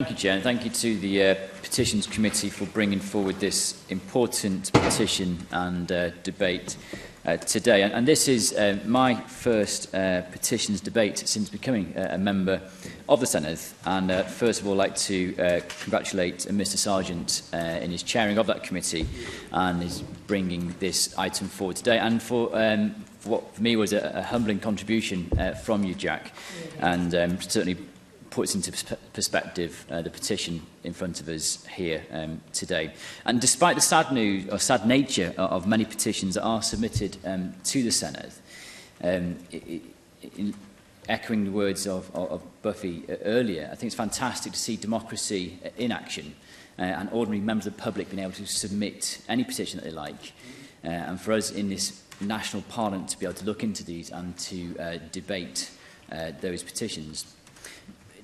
Thank you, Chair, and thank you to the Petitions Committee for bringing forward this important petition and debate today. And this is my first petitions debate since becoming a member of the Senedd. And first of all, I'd like to congratulate Mr Sargent in his chairing of that committee and his bringing this item forward today. And for what for me was a humbling contribution from you, Jack, and certainly puts into perspective the petition in front of us here today. And despite the sad news or sad nature of many petitions that are submitted to the Senedd, echoing the words of Buffy earlier, I think it's fantastic to see democracy in action and ordinary members of the public being able to submit any petition that they like. And for us in this national parliament to be able to look into these and to debate those petitions.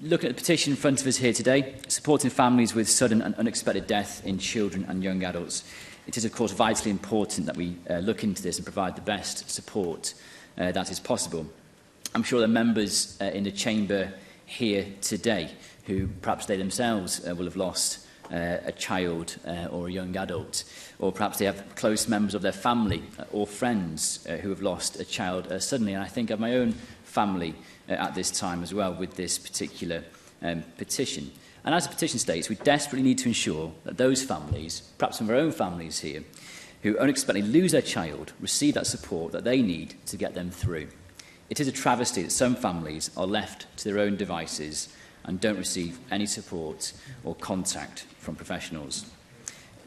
Looking at the petition in front of us here today, supporting families with sudden and unexpected death in children and young adults, it is of course vitally important that we look into this and provide the best support that is possible. I'm sure there are members in the chamber here today who perhaps they themselves will have lost a child or a young adult, or perhaps they have close members of their family or friends who have lost a child suddenly. And I think of my own family at this time as well with this particular petition. And as the petition states, we desperately need to ensure that those families, perhaps some of our own families here, who unexpectedly lose their child, receive that support that they need to get them through. It is a travesty that some families are left to their own devices and don't receive any support or contact from professionals.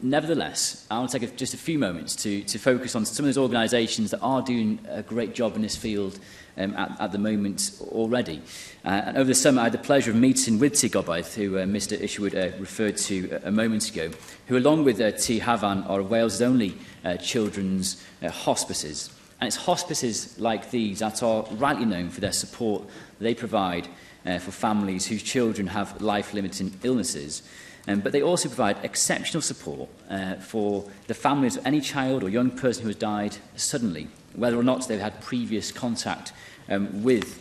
Nevertheless, I want to take just a few moments to focus on some of those organisations that are doing a great job in this field at the moment already. And over the summer, I had the pleasure of meeting with Tŷ Gobaith, who Mr Isherwood referred to a moment ago, who along with Tŷ Hafan are Wales' only children's hospices. And it's hospices like these that are rightly known for their support that they provide for families whose children have life-limiting illnesses. But they also provide exceptional support for the families of any child or young person who has died suddenly, whether or not they've had previous contact with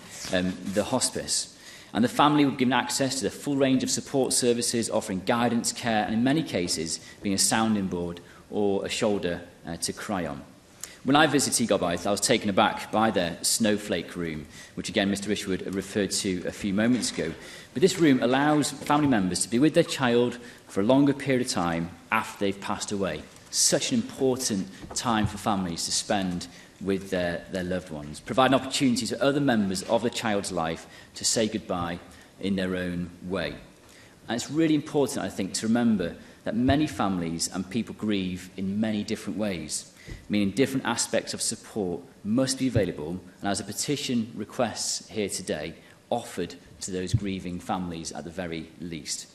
the hospice. And the family will be given access to the full range of support services, offering guidance, care, and in many cases, being a sounding board or a shoulder to cry on. When I visited Tŷ Gobaith, I was taken aback by their snowflake room, which again Mr Isherwood referred to a few moments ago. But this room allows family members to be with their child for a longer period of time after they've passed away. Such an important time for families to spend with their loved ones, providing opportunities for other members of the child's life to say goodbye in their own way. And it's really important, I think, to remember that many families and people grieve in many different ways, meaning different aspects of support must be available, and as a petition requests here today, offered to those grieving families at the very least.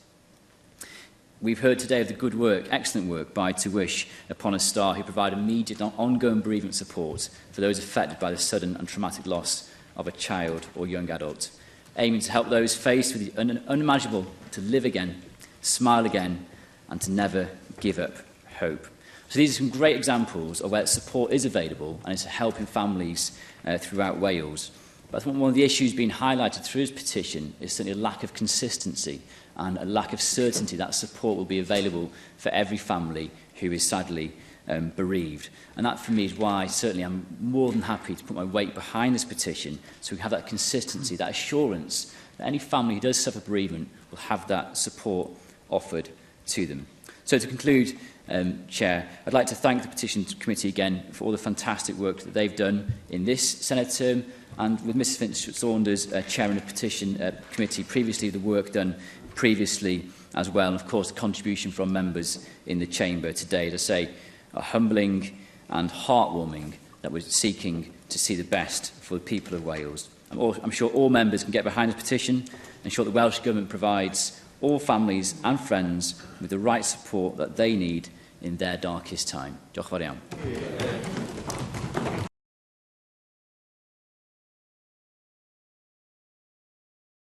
We've heard today of the good work, excellent work by To Wish Upon a Star, who provide immediate and ongoing bereavement support for those affected by the sudden and traumatic loss of a child or young adult, aiming to help those faced with the unimaginable to live again, smile again, and to never give up hope. So these are some great examples of where support is available and is helping families throughout Wales. But I think one of the issues being highlighted through this petition is certainly a lack of consistency and a lack of certainty that support will be available for every family who is sadly bereaved. And that for me is why certainly I'm more than happy to put my weight behind this petition, so we have that consistency, that assurance that any family who does suffer bereavement will have that support offered to them. So to conclude, Chair, I'd like to thank the Petitions Committee again for all the fantastic work that they've done in this Senedd term, and with Mrs Finch-Saunders chairing the Petition Committee previously, the work done previously as well, and of course the contribution from members in the Chamber today, as I say, are humbling and heartwarming that we're seeking to see the best for the people of Wales. I'm sure all members can get behind this petition and ensure the Welsh Government provides all families and friends with the right support that they need in their darkest time. Diolch yn fawr iawn.